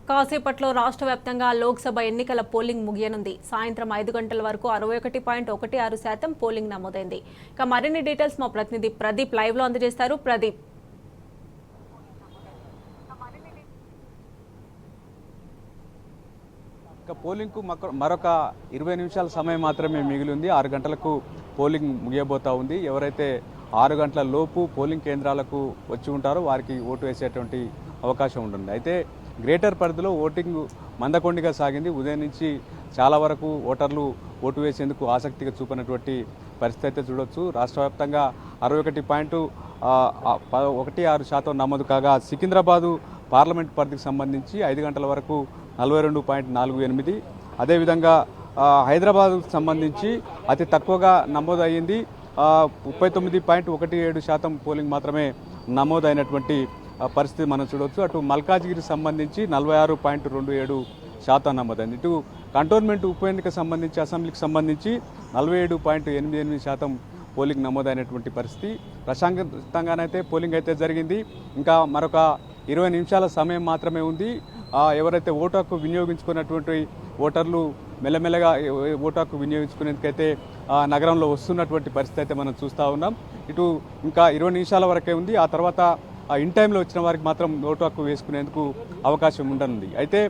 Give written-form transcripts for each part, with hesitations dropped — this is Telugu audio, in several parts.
కాసేపట్లో రాష్ట్ర వ్యాప్తంగా లోక్సభ ఎన్నికల పోలింగ్ ముగియనుంది. సాయంత్రం 5 గంటల వరకు 61.16% పోలింగ్ నమోదైంది. ఇక మరిన్ని డీటెయిల్స్ మా ప్రతినిధి ప్రదీప్ లైవ్ లో అందజేస్తారు. ప్రదీప్, పోలింగ్కు మరొక 20 నిమిషాల సమయం మాత్రమే మిగిలి ఉంది. 6 గంటలకు పోలింగ్ ముగియబోతా ఉంది. ఎవరైతే 6 గంటల లోపు పోలింగ్ కేంద్రాలకు వచ్చి ఉంటారో వారికి ఓటు వేసేటువంటి అవకాశం ఉంటుంది. అయితే గ్రేటర్ పరిధిలో ఓటింగ్ మందకొండిగా సాగింది. ఉదయం నుంచి చాలా వరకు ఓటర్లు ఓటు వేసేందుకు ఆసక్తిగా చూపినటువంటి పరిస్థితి అయితే చూడొచ్చు. రాష్ట్ర వ్యాప్తంగా 61.16% నమోదు కాగా సికింద్రాబాదు పార్లమెంట్ పరిధికి సంబంధించి 5 గంటల వరకు 42.48. అదేవిధంగా హైదరాబాద్కు సంబంధించి అతి తక్కువగా నమోదు అయ్యింది. 39.17% పోలింగ్ మాత్రమే నమోదైనటువంటి పరిస్థితి మనం చూడవచ్చు. అటు మల్కాజ్గిరికి సంబంధించి 46.27% నమోదైంది. ఇటు కంటోన్మెంట్ ఉప ఎన్నిక సంబంధించి అసెంబ్లీకి సంబంధించి 47.88% పోలింగ్ నమోదైనటువంటి పరిస్థితి. ప్రశాంతంగానైతే పోలింగ్ అయితే జరిగింది. ఇంకా మరొక 20 నిమిషాల సమయం మాత్రమే ఉంది. ఎవరైతే ఓటు హక్కు వినియోగించుకున్నటువంటి ఓటర్లు మెల్లమెల్లగా ఓటు హక్కు వినియోగించుకునేందుకైతే నగరంలో వస్తున్నటువంటి పరిస్థితి అయితే మనం చూస్తూ ఉన్నాం. ఇటు ఇంకా 20 నిమిషాల వరకే ఉంది. ఆ తర్వాత ఇన్ టైంలో వచ్చిన వారికి మాత్రం ఓటు హక్కు వేసుకునేందుకు అవకాశం ఉండనుంది. అయితే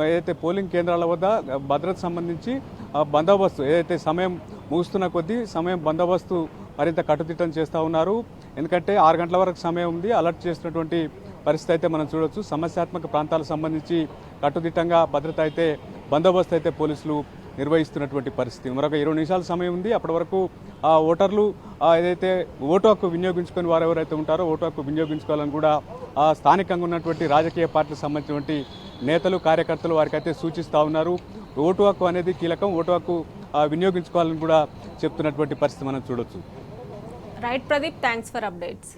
ఏదైతే పోలింగ్ కేంద్రాల వద్ద భద్రత సంబంధించి బందోబస్తు ఏదైతే సమయం ముగుస్తున్న కొద్దీ సమయం బందోబస్తు మరింత కట్టుదిట్టం చేస్తూ ఉన్నారు. ఎందుకంటే 6 గంటల వరకు సమయం ఉంది. అలర్ట్ చేసినటువంటి పరిస్థితి అయితే మనం చూడవచ్చు. సమస్యాత్మక ప్రాంతాలకు సంబంధించి కట్టుదిట్టంగా భద్రత అయితే బందోబస్తు అయితే పోలీసులు నిర్వహిస్తున్నటువంటి పరిస్థితి. మరొక 20 నిమిషాల సమయం ఉంది. అప్పటి వరకు ఓటర్లు ఏదైతే ఓటు హక్కు వినియోగించుకొని వారు ఎవరైతే ఉంటారో ఓటు హక్కు వినియోగించుకోవాలని కూడా స్థానికంగా ఉన్నటువంటి రాజకీయ పార్టీలకు సంబంధించినటువంటి నేతలు కార్యకర్తలు వారికి అయితే సూచిస్తూ ఉన్నారు. ఓటు హక్కు అనేది కీలకం, ఓటు హక్కు వినియోగించుకోవాలని కూడా చెప్తున్నటువంటి పరిస్థితి మనం చూడొచ్చు. Right Pradeep, thanks for updates.